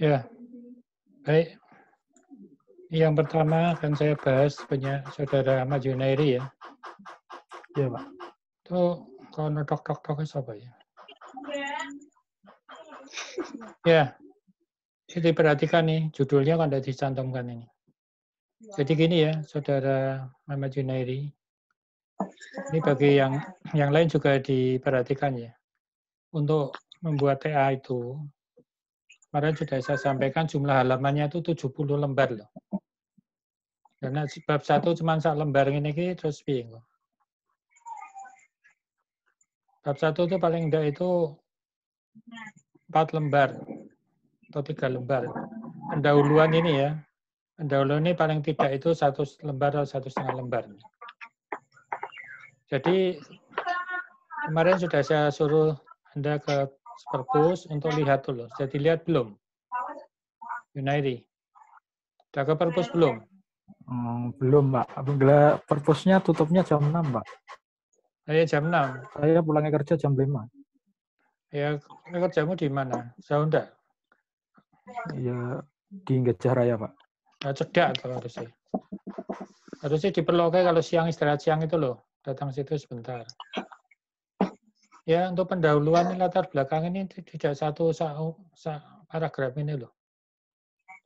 Ya, baik. Yang pertama akan saya bahas punya saudara Ahmad Junairi ya. Ya, Pak. Itu kalau tok-tok-tok apa ya? Ya, jadi perhatikan nih, judulnya kan ada dicantumkan ini. Jadi gini ya, saudara Ahmad Junairi. Ini bagi yang lain juga diperhatikan ya. Untuk membuat TA itu, kemarin sudah saya sampaikan jumlah halamannya itu 70 lembar loh. Karena bab 1 cuma 1 lembar ini terus bingung. Bab 1 itu paling enggak itu 4 lembar atau 3 lembar. Pendahuluan ini ya. Pendahuluan ini paling tidak itu 1 lembar atau 1,5 lembar. Jadi kemarin sudah saya suruh Anda ke perpus untuk lihat dulu. Jadi lihat belum? Yunairi. Sudah ke perpus belum? Belum, Pak. Apabila perpusnya tutupnya jam 6, Pak. Saya jam 6. Saya pulangnya kerja jam 5. Ya, kerjamu di mana? Jauh enggak? Ya, di Gajah Raya, Pak. Nah, cedak tuh harusnya. Harusnya diperlukan kalau siang istirahat siang itu loh. Datang situ sebentar. Ya, untuk pendahuluan latar belakang ini tidak satu paragraf ini loh.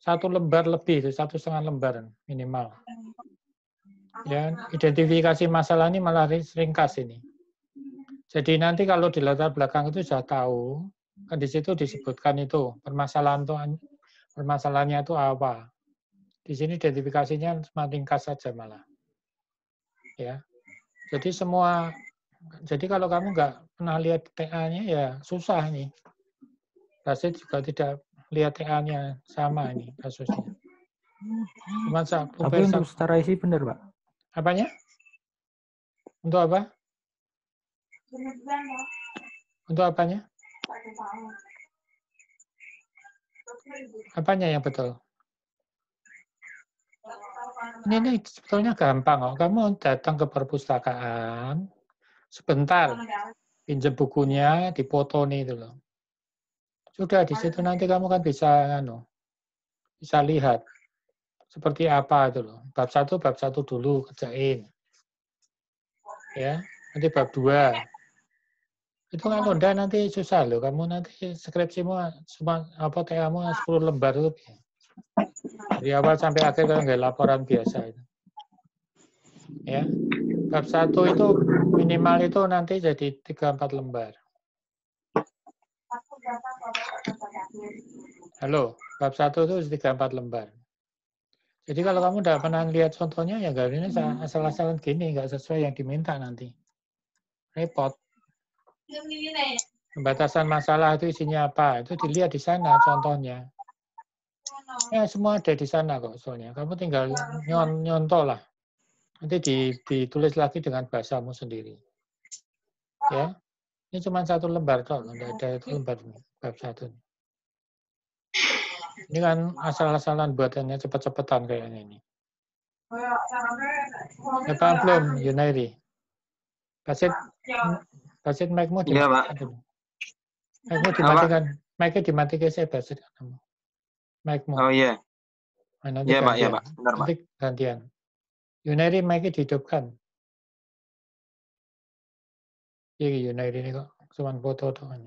1 lembar lebih, 1,5 lembar minimal. Ya, identifikasi masalah ini malah ringkas ini. Jadi nanti kalau di latar belakang itu sudah tahu, kan di situ disebutkan itu permasalahannya itu apa. Di sini identifikasinya cuma ringkas saja malah. Ya. Jadi kalau kamu nggak pernah lihat TA-nya ya susah nih. Rasid juga tidak lihat TA-nya sama ini kasusnya. Cuma Tapi untuk secara isi benar, Pak. Apanya? Untuk apa? Untuk apanya? Apanya yang betul? Ini sebetulnya gampang kok. Kamu datang ke perpustakaan, sebentar, pinjam bukunya, dipoto nih itu loh. Sudah di situ nanti kamu kan bisa lihat seperti apa itu loh. Bab 1 dulu kerjain. Ya, nanti bab 2. Itu kalau enggak nanti susah loh. Kamu nanti skripsimu semua TA-mu 10 lembar itu. Dari awal sampai akhir kalau nggak laporan biasa itu. Ya. Bab 1 itu minimal itu nanti jadi 3-4 lembar. Halo, bab 1 itu 3-4 lembar. Jadi kalau kamu tidak pernah lihat contohnya, ya nggak ini asal-asalan gini, nggak sesuai yang diminta nanti. Repot. Pembatasan masalah itu isinya apa? Itu dilihat di sana contohnya. Ya semua ada di sana kok soalnya. Kamu tinggal nyontoh lah. Nanti ditulis lagi dengan bahasamu sendiri. Ya, ini cuma 1 lembar kok, tidak ada itu lembar bab 1. Ini kan asal-asalan buatannya cepet-cepetan kayaknya ini. Ya paham belum, Yunairi? Basit mic-mu dimatikan dulu. Mic-mu dimatikan. Mic-nya dimatikan saya Basit. Mic-mu. Oh iya. Nanti Iya, Pak, gantian. ya, Pak. Benar, Pak. Nanti gantian. Yunairi mic-nya dihidupkan. Iya, Yunairi ini kok cuma foto doang.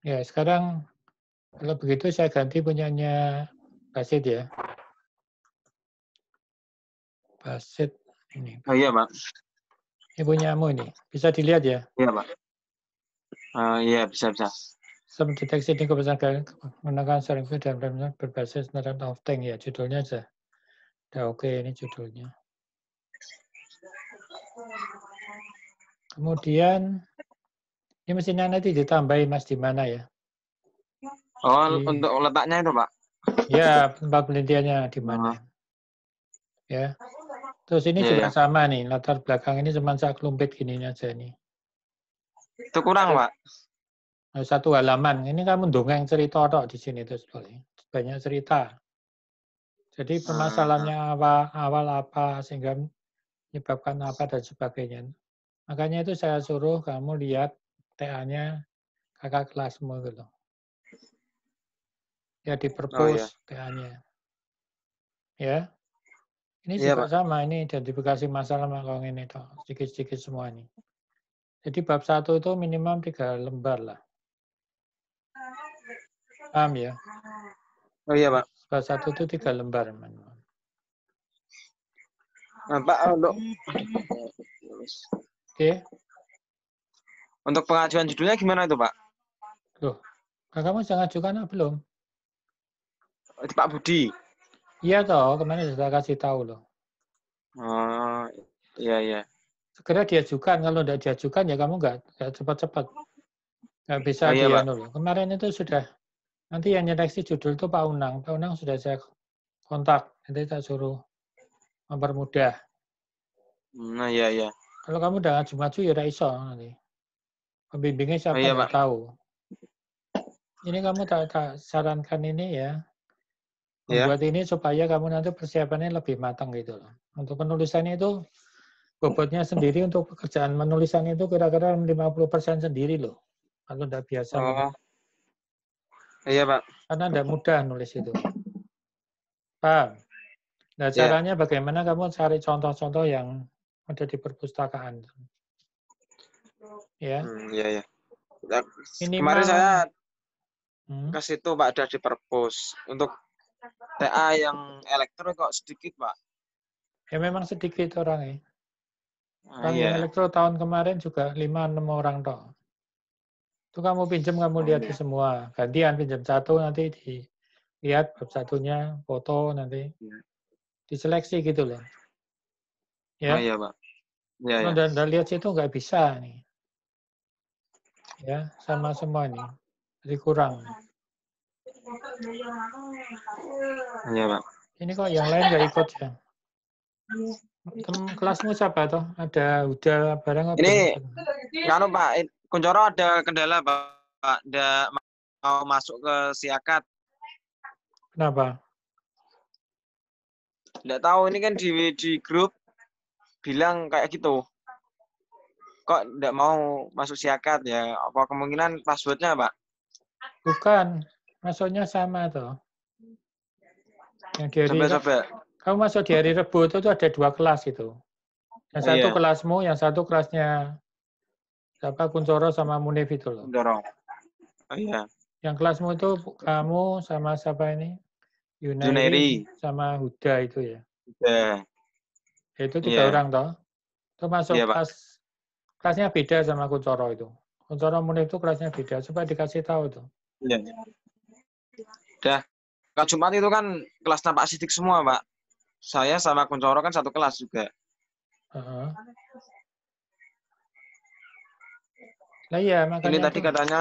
Ya, sekarang kalau begitu saya ganti punyanya Basit ya. Basit ini. Oh iya, Pak. Ini punyamu ini. Bisa dilihat ya? Iya, Pak. Iya, bisa. Sistem deteksi ini kebesaran menggunakan sharing view dan berbasis Internet of Things ya, judulnya aja. Udah oke ini judulnya. Kemudian ini mestinya nanti ditambahin Mas di mana ya? Oh, Di, untuk letaknya itu, Pak. ya, tempat penelitiannya di mana? Oh, Ya. Terus ini iya, juga iya. sama nih, latar belakang ini cuma saya kelumpit gini aja nih. Itu kurang, Pak. Satu halaman. Ini kamu dongeng cerita tok di sini terus banyak cerita. Jadi permasalahannya awal apa sehingga menyebabkan apa dan sebagainya. Makanya itu saya suruh kamu lihat TA-nya kakak kelasmu gitu. Ya di Oh, iya. perpus TA-nya. Ya. Ini Iya, juga Pak. sama, ini identifikasi masalah kalau ini toh, sedikit-sedikit semua ini. Jadi bab 1 itu minimum 3 lembar lah. Paham ya? Oh, iya, Pak. Bab 1 itu 3 lembar. Nah, Pak, Oke. untuk pengajuan judulnya gimana itu, Pak? Loh, kamu jangan ajukan belum? Itu Pak Budi. Iya toh, kemarin sudah kasih tahu loh. Oh, iya, iya. Segera diajukan, kalau tidak diajukan ya kamu nggak cepat-cepat. Nggak bisa Oh, iya, Pak. loh. Kemarin itu sudah, nanti yang nyeleksi judul itu Pak Unang. Pak Unang sudah saya kontak, nanti saya suruh mempermudah. Nah, iya, iya. Kalau kamu udah maju-maju ya udah iso nanti. Pembimbingnya Oh, siapa iya, nggak Pak. tahu. Ini kamu tak sarankan ini ya, Iya. membuat ini supaya kamu nanti persiapannya lebih matang gitu loh. Untuk penulisannya itu, bobotnya sendiri untuk pekerjaan menulisan itu kira-kira 50% sendiri loh. Kalau tidak biasa nulis. Oh, iya, Pak. Karena tidak mudah nulis itu. Paham? Nah, Iya. caranya bagaimana kamu cari contoh-contoh yang ada di perpustakaan. Ya, Iya, iya. Ya, kemarin minimal. saya Hmm, ke situ, Pak, ada di perpus. Untuk TA yang elektro kok sedikit, Pak. ya memang sedikit orangnya. Ah, Orang yang iya. elektro tahun kemarin juga 5-6 orang toh. Itu kamu pinjam, kamu Oh, lihat iya. semua. Gantian pinjam satu, nanti dilihat bab satunya, foto, nanti Iya. diseleksi gitu loh. Oh, Ya, iya, Pak. Iya, kalau iya. udah lihat situ nggak bisa nih. Ya, sama semua nih. Jadi kurang. Iya, Pak. Ini kok yang lain nggak ikut ya? Kelasmu siapa toh? Ada Huda barang apa belum Ini, ikut? nganu, Pak, Kuncoro ada kendala, Pak. Ada mau masuk ke Siakat. Kenapa? Nggak tahu, ini kan di grup bilang kayak gitu. Kok nggak mau masuk Siakat ya? Apa kemungkinan passwordnya, Pak? Bukan. Masuknya sama toh. Yang di hari, Coba-coba. kamu masuk di hari Rebu itu ada 2 kelas itu. Yang Oh, satu iya, kelasmu, yang satu kelasnya siapa Kuncoro sama Munif itu loh. dorong. Oh, iya. Yang kelasmu itu kamu sama siapa ini? Yunairi Juneri. sama Huda itu ya. Udah. Itu 3 Iya. orang toh. Itu masuk Iya, Pak. kelasnya beda sama Kuncoro itu. Kuncoro Munif itu kelasnya beda. Coba dikasih tahu tuh. Iya. Udah. Kak Jumat itu kan kelas Pak Sidik semua, Pak. Saya sama Kuncoro kan satu kelas juga. Heeh. Lah iya, Ini makanya tadi tuh katanya,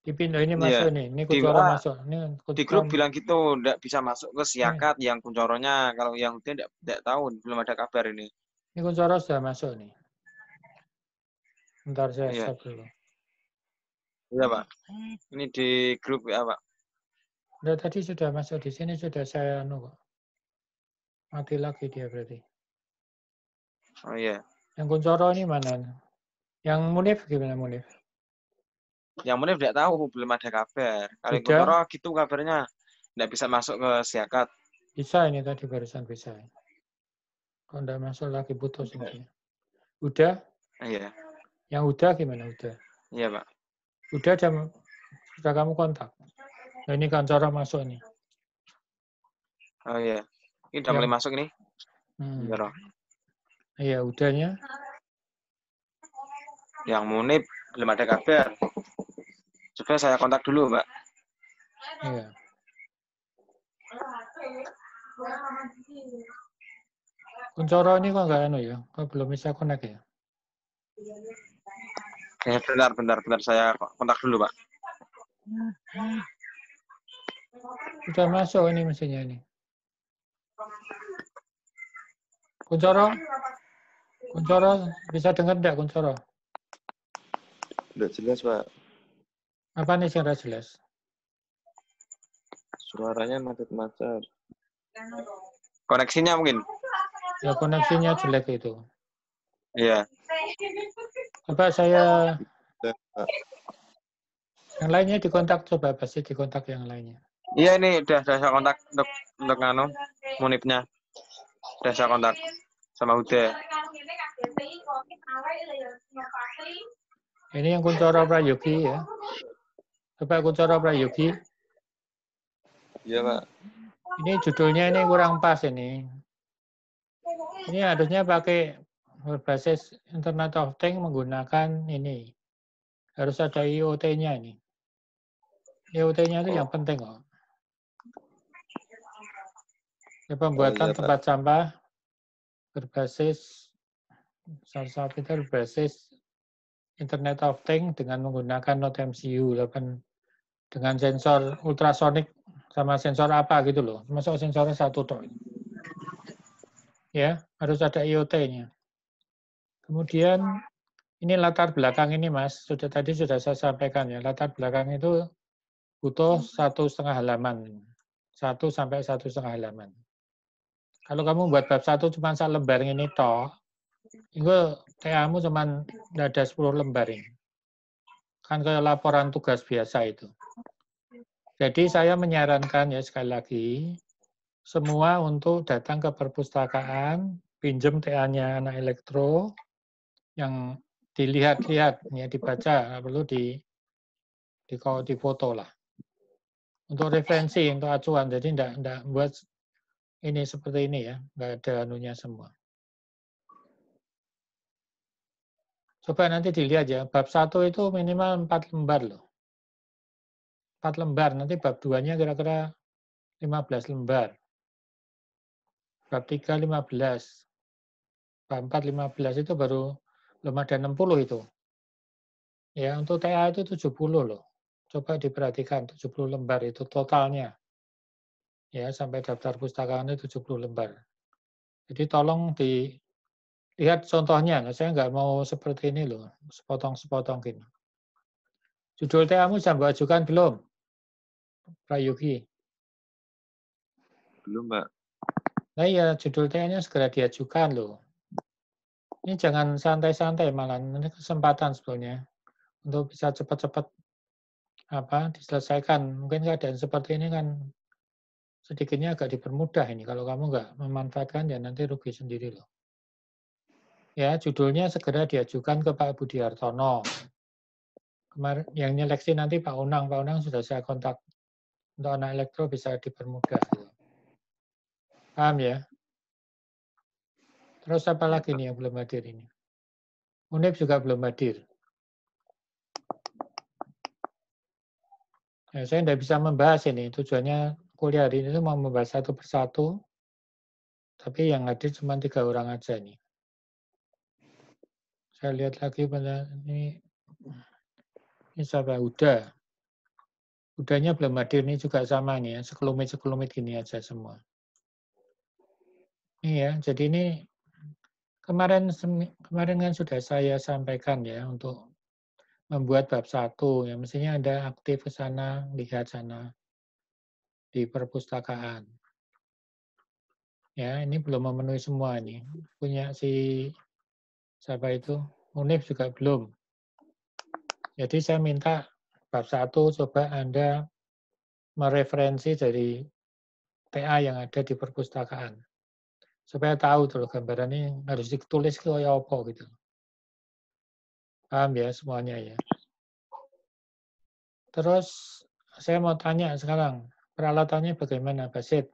dipindah ini iya, masuk nih. Ini di Kuncoro WA, masuk. Ini di grup Kuncoro. bilang gitu, nggak bisa masuk ke Nih, Siakat yang Kuncoronya. Kalau yang dia nggak tahu, belum ada kabar ini. ini Kuncoro sudah masuk nih. Bentar saya Iya, stop dulu. iya, Pak. Ini di grup ya, Pak. Udah tadi sudah masuk di sini, sudah saya kok. Mati lagi dia berarti. Oh, iya. Yang Kuncoro ini mana? Yang Munif gimana Munif? Yang Munif nggak tahu, belum ada kabar. Kalau yang Udah Kuncoro gitu kabarnya, nggak bisa masuk ke Siakat. bisa ini tadi barusan bisa. Kalau enggak masuk lagi putus ini. Udah? Iya, Yang udah gimana udah? iya, Pak. Udah sudah kamu kontak. Nah, ini Kuncoro masuk nih. Oh, iya. Ini udah mulai masuk ini. Kuncoro. Iya, udahnya. Yang Munif belum ada kabar. Coba saya kontak dulu, Pak. Iya. Kuncoro ini kok nggak anu ya? Kok belum bisa connect ya? Bentar saya kontak dulu, Pak. Sudah masuk ini mesinnya ini. Kuncoro bisa dengar enggak Kuncoro? Udah jelas, Pak. Apa nih yang nggak jelas? Suaranya macet-macet. Koneksinya mungkin. Ya koneksinya jelek itu. Iya. Coba saya Udah, Pak. yang lainnya dikontak, coba pasti dikontak yang lainnya. Iya, ini udah saya kontak untuk nganu Munibnya. Udah saya kontak sama Huda. Ini yang Kuncoro Prayogi ya. Coba Kuncoro Prayogi. Iya, Pak. Ini judulnya ini kurang pas ini. Ini harusnya pakai berbasis Internet of Things menggunakan ini. Harus ada IoT-nya ini. IoT-nya itu yang penting kok. Ya, pembuatan Oh, iya, Pak. tempat sampah berbasis salah satu itu berbasis Internet of Things dengan menggunakan Node MCU dengan sensor ultrasonik sama sensor apa gitu loh. Masuk sensornya satu tok. Ya, harus ada IoT-nya. Kemudian ini latar belakang ini Mas, tadi sudah saya sampaikan ya, latar belakang itu butuh 1,5 halaman. 1 sampai 1,5 halaman. Kalau kamu buat bab 1 cuma 1 lembar ini toh, itu TA-mu cuma ada 10 lembar ini. Kan kayak laporan tugas biasa itu. Jadi saya menyarankan ya sekali lagi, semua untuk datang ke perpustakaan, pinjam TA-nya anak elektro, yang dilihat-lihat, ya dibaca, perlu difoto lah. Untuk referensi, untuk acuan, jadi enggak buat ini seperti ini ya, enggak ada anunya semua. Coba nanti dilihat ya, bab 1 itu minimal 4 lembar loh. 4 lembar, nanti bab 2-nya kira-kira 15 lembar. Bab 3, 15. Bab 4, 15 itu baru belum ada 60 itu. Ya, untuk TA itu 70 loh. Coba diperhatikan, 70 lembar itu totalnya. Ya, sampai daftar pustakaan itu 70 lembar. Jadi tolong dilihat contohnya. Nah, saya nggak mau seperti ini loh, sepotong-sepotong gini. Judul TA-mu sudah Mbak ajukan belum? Prayogi. Belum, Pak. Nah iya, judul TA-nya segera diajukan loh. Ini jangan santai-santai malah, ini kesempatan sebetulnya untuk bisa cepat-cepat diselesaikan. Mungkin keadaan seperti ini kan sedikitnya agak dipermudah ini. Kalau kamu nggak memanfaatkan ya nanti rugi sendiri loh. Ya, judulnya segera diajukan ke Pak Budi Hartono. Kemarin yang nyeleksi nanti Pak Unang. Pak Unang sudah saya kontak. Untuk anak elektro bisa dipermudah. Paham ya? Terus apa lagi nih yang belum hadir ini? Unip juga belum hadir. Ya, saya tidak bisa membahas ini. Tujuannya kuliah hari ini itu mau membahas satu persatu. Tapi yang hadir cuma 3 orang aja nih. Saya lihat lagi pada ini siapa? Huda. Hudanya belum hadir nih juga sama nih ya. Sekelumit-sekelumit gini aja semua. Ini ya, jadi ini kemarin kan sudah saya sampaikan ya untuk membuat bab 1 ya mestinya Anda aktif ke sana, lihat sana di perpustakaan. Ya, ini belum memenuhi semua ini. Punya si siapa itu? Unif juga belum. Jadi saya minta bab 1 coba Anda mereferensi dari TA yang ada di perpustakaan. Supaya tahu tuh gambaran ini harus ditulis kayak apa gitu. Paham ya semuanya ya. Terus saya mau tanya sekarang, peralatannya bagaimana, Basit?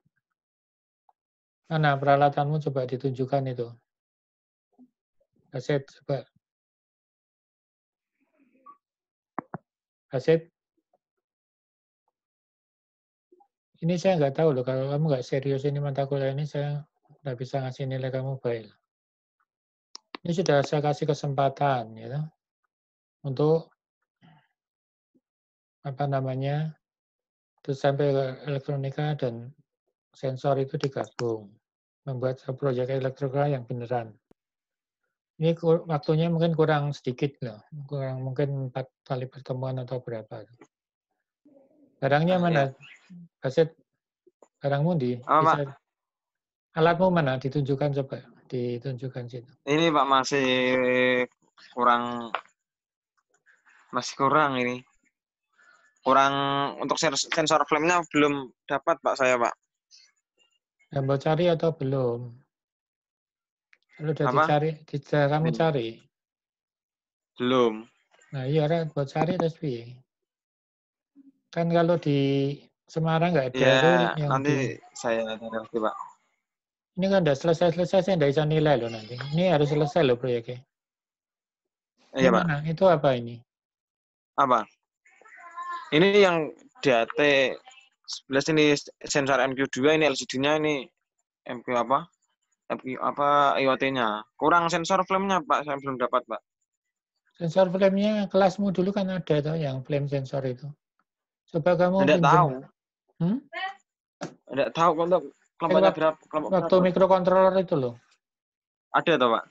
Mana peralatanmu coba ditunjukkan itu. Basit, coba. Basit. Ini saya nggak tahu loh, kalau kamu nggak serius ini mata kuliah ini, saya nggak bisa ngasih nilai kamu baik. Ini sudah saya kasih kesempatan ya untuk apa namanya sampai elektronika dan sensor itu digabung, membuat proyek elektronika yang beneran. Ini waktunya mungkin kurang sedikit loh, kurang mungkin 4 kali pertemuan atau berapa. Barangnya mana? Basit, barangmu di Apa, Pak? bisa, alatmu mana? Ditunjukkan coba, ditunjukkan situ. Ini Pak masih kurang ini. Kurang untuk sensor flame-nya belum dapat Pak saya Pak. Dan mau cari atau belum? Kalau udah Apa? kamu cari. Belum. Nah iya, buat cari terus piye? Kan kalau di Semarang nggak ada itu Ya, yang nanti saya cari lagi Pak. ini kan udah selesai-selesai, saya nggak bisa nilai loh nanti. Ini harus selesai loh proyeknya. Ini Iya Pak. mana? Itu apa ini? Apa? Ini yang DAT 11 ini sensor MQ2, ini LCD-nya, ini MQ apa? MQ apa IoT-nya. Kurang sensor flame-nya Pak, saya belum dapat Pak. Sensor flame-nya kelasmu dulu kan ada tuh yang flame sensor itu. Coba kamu Tidak pinjam. tahu. Tidak tahu kelompoknya berapa. Waktu mikrokontroler itu loh. Ada toh Pak?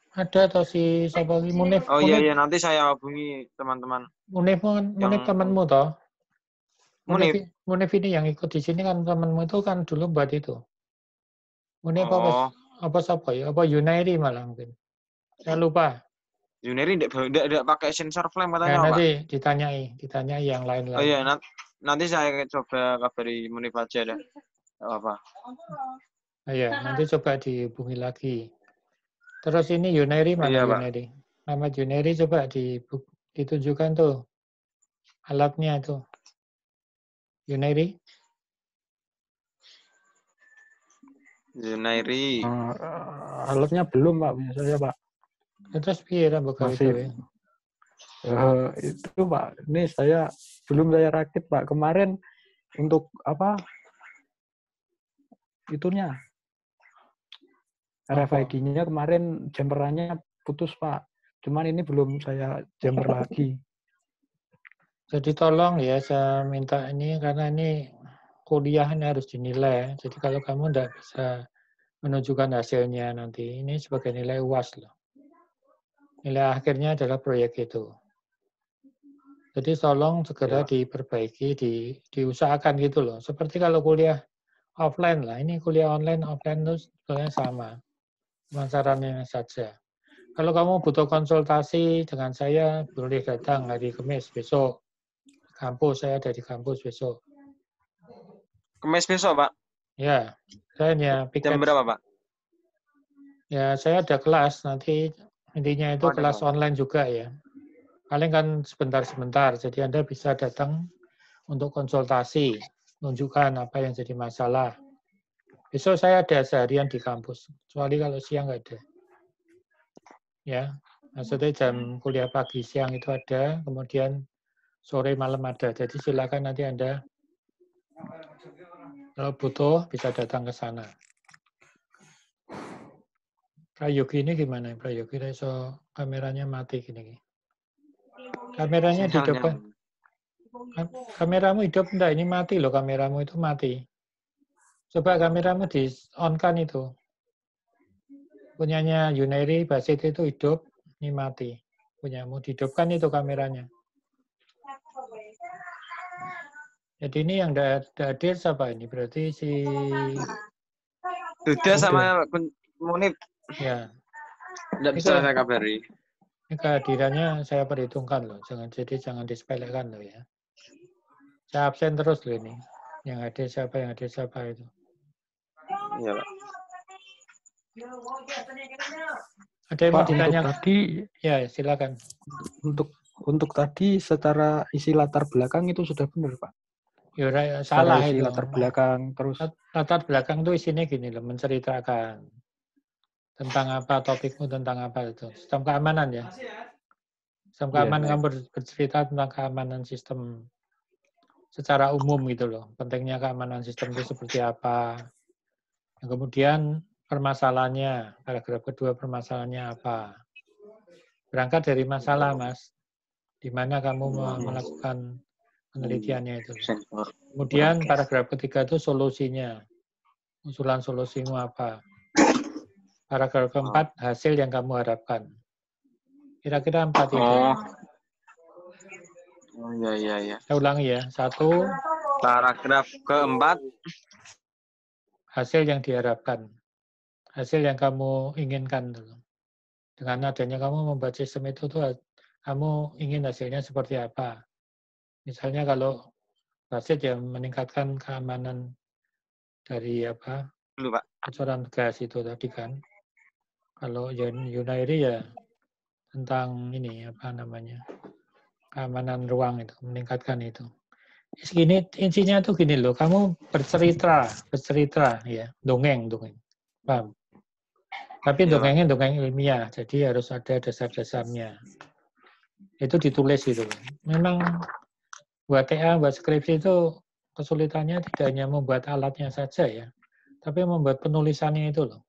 Ada atau si siapa Munif? Oh iya, nanti saya hubungi teman-teman. Munif temanmu toh? Munif. Munif ini yang ikut di sini kan temanmu itu kan dulu buat itu. Munif apa siapa ya? Apa Yunairi malah mungkin. Saya lupa. Yunairi tidak pakai sensor flame katanya Ya, nanti Pak. ditanyai yang lain-lain. Oh iya, nanti saya coba kabari Munif aja dah. Tidak apa. Iya, nanti coba dihubungi lagi. Terus ini Yunairi mana Iya, Yunairi? Nama Yunairi coba ditunjukkan tuh alatnya tuh. Yunairi? Yunairi. Alatnya belum Pak, punya saya Pak. Terus piye masih itu Pak. Ini belum saya rakit Pak. Kemarin untuk apa? Itunya. RFID-nya kemarin jumperannya putus Pak. Cuman ini belum saya jumper lagi. Jadi tolong ya saya minta ini karena ini kuliahnya harus dinilai. Jadi kalau kamu tidak bisa menunjukkan hasilnya nanti, ini sebagai nilai UAS loh. Nilai akhirnya adalah proyek itu. Jadi tolong segera diperbaiki, diusahakan gitu loh. Seperti kalau kuliah offline lah, ini kuliah online, offline itu sebenarnya sama. Sarannya saja. Kalau kamu butuh konsultasi dengan saya, boleh datang hari Kamis besok. Kampus, saya ada di kampus besok. Kamis besok, Pak? Ya, saya hanya piket. Jam berapa, Pak? Ya, saya ada kelas, nanti intinya itu kelas online juga ya. Paling kan sebentar-sebentar, jadi Anda bisa datang untuk konsultasi, tunjukkan apa yang jadi masalah. Besok saya ada seharian di kampus, kecuali kalau siang nggak ada. Ya, maksudnya jam kuliah pagi siang itu ada, kemudian sore malam ada. Jadi silakan nanti Anda kalau butuh bisa datang ke sana. Prayogi ini gimana? Prayogi so kameranya mati gini. Kameranya di depan. Kameramu hidup enggak? Ini mati loh, kameramu itu mati. Coba kameramu di on-kan itu. Punyanya Yunairi, Basit itu hidup, ini mati. Punyamu dihidupkan itu kameranya. Jadi ini yang tidak hadir siapa ini? Berarti si Duda sama Munif. Ya. Tidak bisa saya kabari. Ini kehadirannya saya perhitungkan loh. Jangan disepelekan loh ya. Saya absen terus loh ini. Yang hadir siapa itu. Iya, Pak. Ada yang mau ditanya? Tadi, ya silakan. Untuk tadi secara isi latar belakang itu sudah benar Pak. Ya, salah isi itu. Latar belakang terus. Latar belakang itu isinya gini loh, menceritakan tentang apa topikmu, tentang apa itu. Sistem keamanan ya. Sistem keamanan kamu bercerita tentang keamanan sistem secara umum gitu loh. Pentingnya keamanan sistem itu seperti apa. Kemudian permasalahannya, paragraf kedua permasalahannya apa? Berangkat dari masalah, Mas. Di mana kamu melakukan penelitiannya itu. Sensor. Kemudian paragraf ketiga itu solusinya. Usulan solusimu apa? Paragraf keempat, hasil yang kamu harapkan. Kira-kira 4 itu. Oh, iya. Saya ulangi ya. 1, Paragraf keempat. hasil yang diharapkan. Hasil yang kamu inginkan. Dengan adanya kamu membuat sistem itu tuh, kamu ingin hasilnya seperti apa. Misalnya kalau wasit yang meningkatkan keamanan dari Dulu, Pak. bocoran gas itu tadi kan. Kalau Yunairi ya tentang ini keamanan ruang itu, meningkatkan itu. Ini intinya tuh gini loh, kamu bercerita ya, dongeng, paham? Tapi Iya, dongengnya dongeng ilmiah, jadi harus ada dasar-dasarnya. Itu ditulis gitu. Memang buat TA, buat skripsi itu kesulitannya tidak hanya membuat alatnya saja ya, tapi membuat penulisannya itu loh.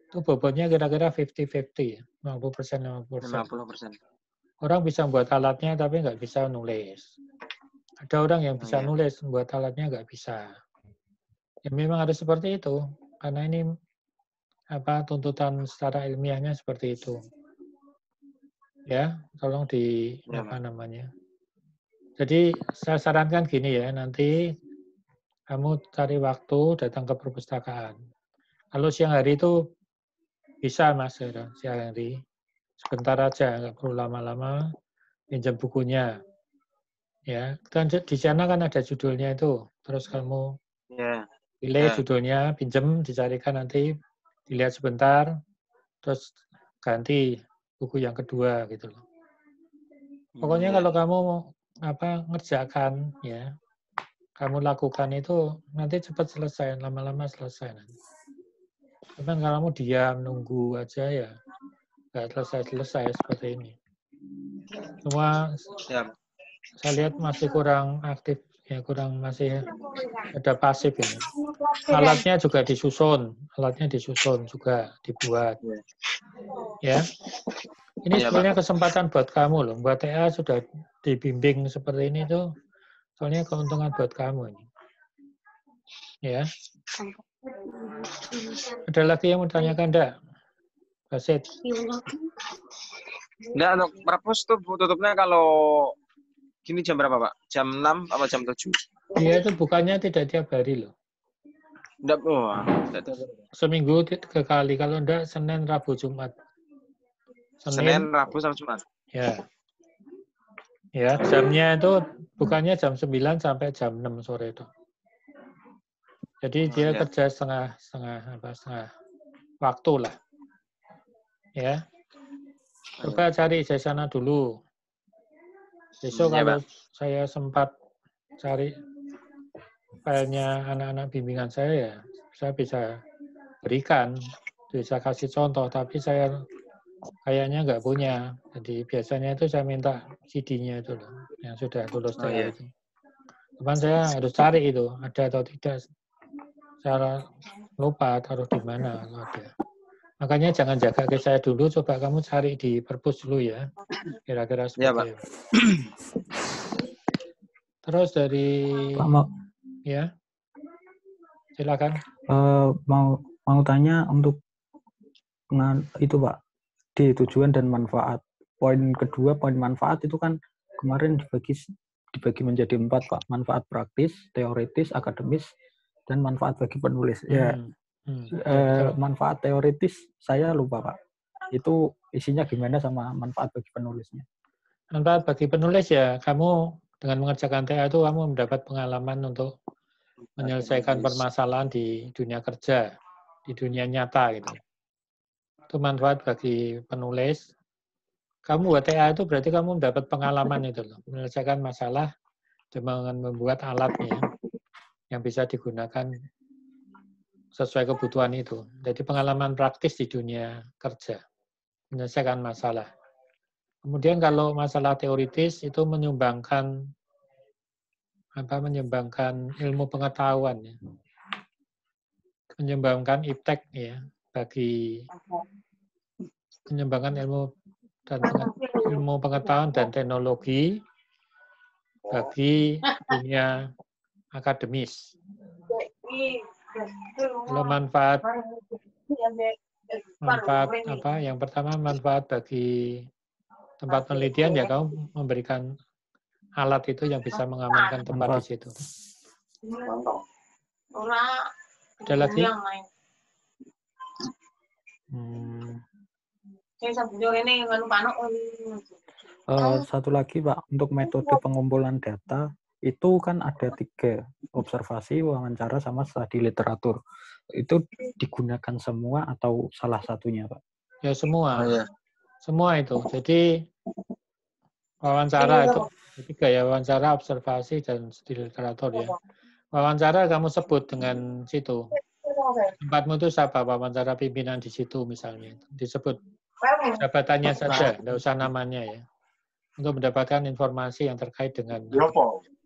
Itu bobotnya kira-kira 50-50 ya, 50%. 50%. Orang bisa membuat alatnya tapi nggak bisa nulis. Ada orang yang bisa nulis, membuat alatnya nggak bisa. Ya memang harus seperti itu, karena ini tuntutan secara ilmiahnya seperti itu. Ya, tolong Jadi saya sarankan gini ya, nanti kamu cari waktu datang ke perpustakaan. Kalau siang hari itu bisa Mas, siang hari. Sebentar aja, nggak perlu lama-lama, pinjam bukunya. Ya, kan di sana kan ada judulnya itu. Terus kamu pilih judulnya, pinjam, dicarikan nanti, dilihat sebentar, terus ganti buku yang kedua gitu loh. Pokoknya kalau kamu ngerjakan ya, kamu lakukan itu nanti cepat selesai, lama-lama selesai nanti. Tapi kalau kamu diam nunggu aja ya nggak selesai seperti ini. Cuma saya lihat masih kurang aktif ya, masih ada pasif ini. Alatnya disusun juga dibuat. Ya. Ini sebenarnya kesempatan buat kamu loh. Buat TA sudah dibimbing seperti ini tuh, soalnya keuntungan buat kamu ini. Ya. Ada lagi yang mau tanyakan enggak? Basit. Enggak, untuk perpus tuh tutupnya kalau gini jam berapa, Pak? Jam 6 apa jam 7? Iya, itu bukannya tidak tiap hari loh. Enggak, Seminggu 3 kali. Kalau enggak, Senin, Rabu, Jumat. Senin, Rabu, sama Jumat. Ya. Ya, jamnya itu bukannya jam 9 sampai jam 6 sore itu. Jadi dia kerja setengah waktu lah. Ya. Coba cari di sana dulu. Besok kalau saya sempat cari filenya anak-anak bimbingan saya bisa berikan, bisa kasih contoh, tapi saya kayaknya nggak punya. Jadi biasanya itu saya minta CD-nya itu loh, yang sudah lulus TA itu. Cuman saya harus cari itu, ada atau tidak. Saya lupa taruh di mana kalau ada. Makanya jangan jaga ke saya dulu, coba kamu cari di perpus dulu ya. Kira-kira seperti itu. Terus dari ya, silakan. Mau tanya untuk itu Pak, di tujuan dan manfaat. Poin kedua, poin manfaat itu kan kemarin dibagi menjadi 4 Pak. Manfaat praktis, teoritis, akademis, dan manfaat bagi penulis. Manfaat teoritis saya lupa Pak. Itu isinya gimana sama manfaat bagi penulisnya? Manfaat bagi penulis ya, kamu dengan mengerjakan TA itu kamu mendapat pengalaman untuk menyelesaikan permasalahan di dunia kerja, di dunia nyata gitu. Itu manfaat bagi penulis. Kamu buat TA itu berarti kamu mendapat pengalaman itu loh, menyelesaikan masalah dengan membuat alatnya yang bisa digunakan sesuai kebutuhan itu. Jadi pengalaman praktis di dunia kerja, menyelesaikan masalah. Kemudian kalau masalah teoritis itu menyumbangkan ilmu pengetahuan ya. menyumbangkan iptek ya bagi menyumbangkan ilmu pengetahuan dan teknologi bagi dunia akademis. Kalau manfaat apa? Yang pertama manfaat bagi tempat penelitian ya kamu memberikan alat itu yang bisa mengamankan tempat di situ. Ada lagi? Satu lagi Pak, untuk metode pengumpulan data itu kan ada 3, observasi, wawancara, sama studi literatur. Itu digunakan semua atau salah satunya Pak? Ya semua. Oh, iya. Semua itu. Jadi wawancara itu 3 ya, wawancara, observasi, dan studi literatur ya. Wawancara kamu sebut dengan situ. Tempatmu itu siapa? Wawancara pimpinan di situ misalnya. Disebut jabatannya saja, tidak usah namanya ya. Untuk mendapatkan informasi yang terkait dengan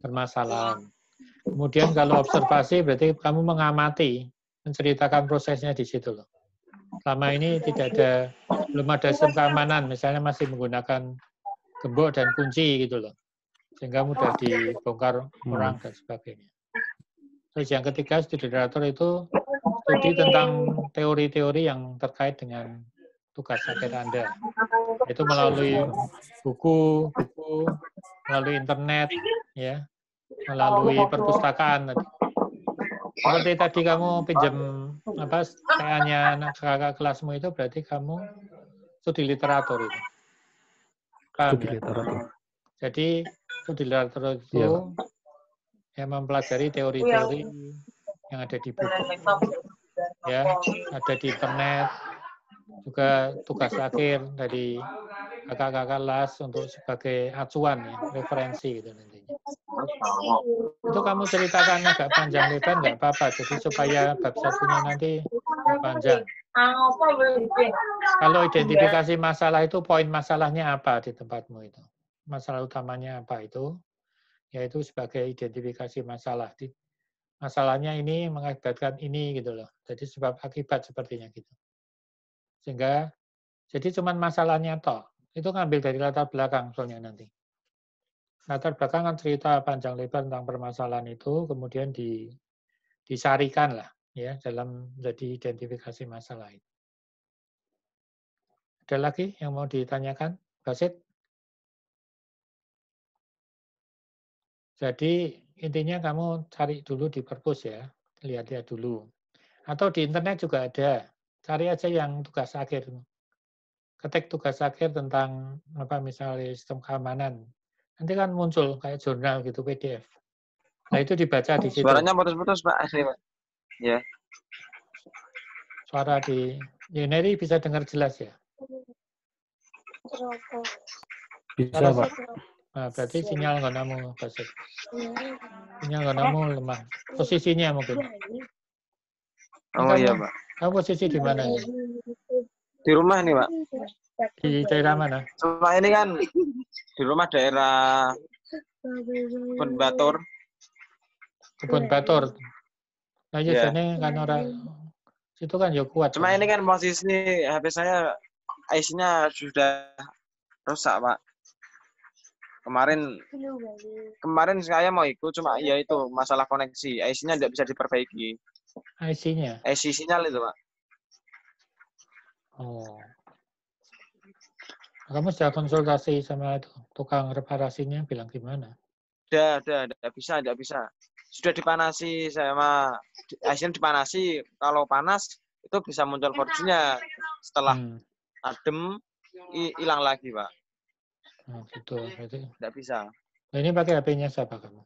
permasalahan. Kemudian kalau observasi berarti kamu mengamati, menceritakan prosesnya di situ loh. Selama ini belum ada sistem keamanan, misalnya masih menggunakan gembok dan kunci gitu loh. Sehingga mudah dibongkar orang dan sebagainya. Terus yang ketiga, studi literatur itu studi tentang teori-teori yang terkait dengan tugas akhir Anda. Itu melalui buku, melalui internet, ya, melalui perpustakaan. Seperti tadi kamu pinjam TA-nya anak kakak kelasmu itu berarti kamu studi literatur itu. Paham ya? Jadi studi literatur itu yang mempelajari teori-teori yang ada di buku, ya, ada di internet. Juga tugas akhir dari kakak-kakak kelas untuk sebagai acuan ya, referensi gitu nantinya. Itu kamu ceritakan agak panjang lebar nggak apa-apa, jadi supaya bab satunya nanti panjang. Kalau identifikasi masalah itu, poin masalahnya apa di tempatmu itu? Masalah utamanya apa itu? Yaitu sebagai identifikasi masalah. Masalahnya ini mengakibatkan ini gitu loh. Jadi sebab akibat sepertinya gitu. Sehingga jadi cuman masalahnya toh. Itu ngambil dari latar belakang soalnya nanti. Latar belakang kan cerita panjang lebar tentang permasalahan itu, kemudian disarikan lah ya dalam menjadi identifikasi masalah itu. Ada lagi yang mau ditanyakan, Basit? Jadi intinya kamu cari dulu di perpus ya, lihat-lihat dulu. Atau di internet juga ada. Cari aja yang tugas akhir. Ketik tugas akhir tentang apa misalnya sistem keamanan. Nanti kan muncul kayak jurnal gitu PDF. Nah itu dibaca di situ. Suaranya putus-putus Pak, asli Pak. Ya. Suara di Yuneri bisa dengar jelas ya? Bisa Pak. Nah, berarti sinyal nggonamu Basit. Sinyal nggonamu lemah. Posisinya mungkin. Oh iya Pak. Kamu posisi di mana ini? Di rumah nih Pak. Di daerah mana? Cuma ini kan di rumah daerah Kebun Batur. Kebun Batur. Nah ya, jadi kan orang situ kan ya kuat. Cuma ini kan posisi HP saya IC-nya sudah rusak Pak. Kemarin saya mau ikut, cuma ya itu masalah koneksi. IC-nya tidak bisa diperbaiki. IC-nya? IC sinyal itu Pak. Oh. Kamu sudah konsultasi sama itu, tukang reparasinya, bilang gimana? Tidak bisa. Sudah dipanasi sama IC-nya dipanasi. Kalau panas itu bisa muncul korjunya. Setelah adem hilang lagi Pak. Oh, gitu. Berarti tidak bisa. Nah, ini pakai HP-nya siapa kamu?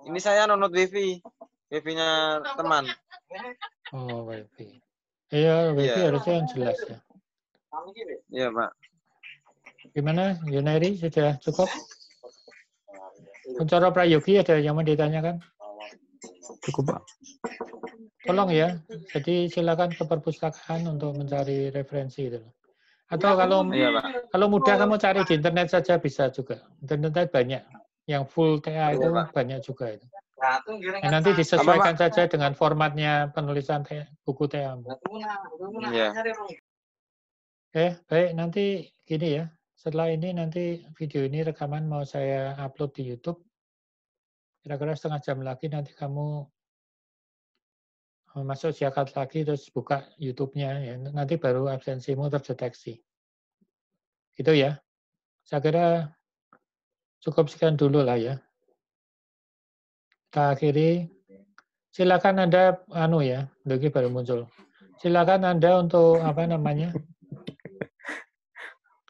Ini saya download wifi. Wifi-nya teman. Oh, wifi. Iya, wifi harusnya yang jelas ya. Iya, Pak. Gimana, Yuneri? Sudah cukup? Kuncoro Prayogi ada yang mau ditanyakan? Cukup, Pak. Tolong ya. Jadi silakan ke perpustakaan untuk mencari referensi itu. Atau kalau mudah kamu cari di internet saja bisa juga. Internet banyak. Yang full TA itu banyak juga itu. Nanti disesuaikan saja dengan formatnya penulisan buku TEAmu. Iya. Baik, nanti gini ya. Setelah ini nanti video ini rekaman mau saya upload di YouTube. Kira-kira setengah jam lagi nanti kamu masuk Siakat lagi terus buka YouTube-nya ya. Nanti baru absensimu terdeteksi. Gitu ya. Saya kira cukup sekian dulu lah ya. Kita akhiri. Silakan Anda Dogi baru muncul. Silakan Anda untuk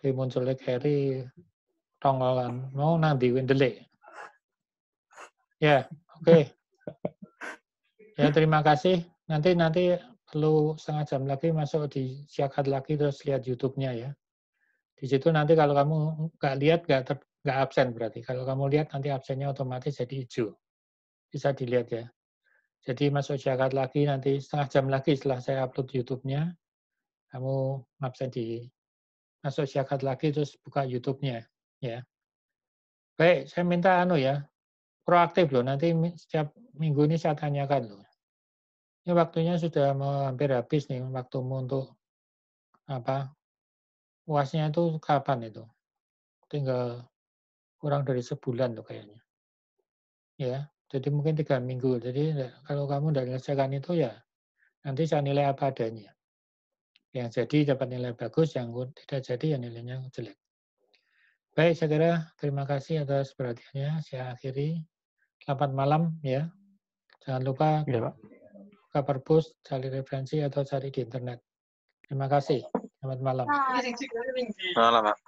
muncul Kerry tonggolan mau nanti windelik. Ya, oke. Ya, terima kasih. Nanti perlu setengah jam lagi masuk di Siakat lagi terus lihat YouTube-nya ya. Di situ nanti kalau kamu nggak lihat nggak absen berarti. Kalau kamu lihat nanti absennya otomatis jadi hijau. Bisa dilihat ya. Jadi masuk Siakat lagi nanti setengah jam lagi setelah saya upload YouTube-nya, kamu absen masuk Siakat lagi terus buka YouTube-nya ya. Baik, saya minta proaktif loh. Nanti setiap minggu ini saya tanyakan loh. Ini waktunya sudah mau hampir habis nih waktumu untuk UASnya itu kapan itu? Tinggal kurang dari sebulan tuh kayaknya. Ya, jadi mungkin 3 minggu. Jadi kalau kamu tidak menyelesaikan itu ya nanti saya nilai apa adanya. Yang jadi dapat nilai bagus, yang tidak jadi ya nilainya jelek. Baik, saya kira terima kasih atas perhatiannya. Saya akhiri. Selamat malam ya. Jangan lupa buka perpus, cari referensi atau cari di internet. Terima kasih. Selamat malam. Malam, Pak.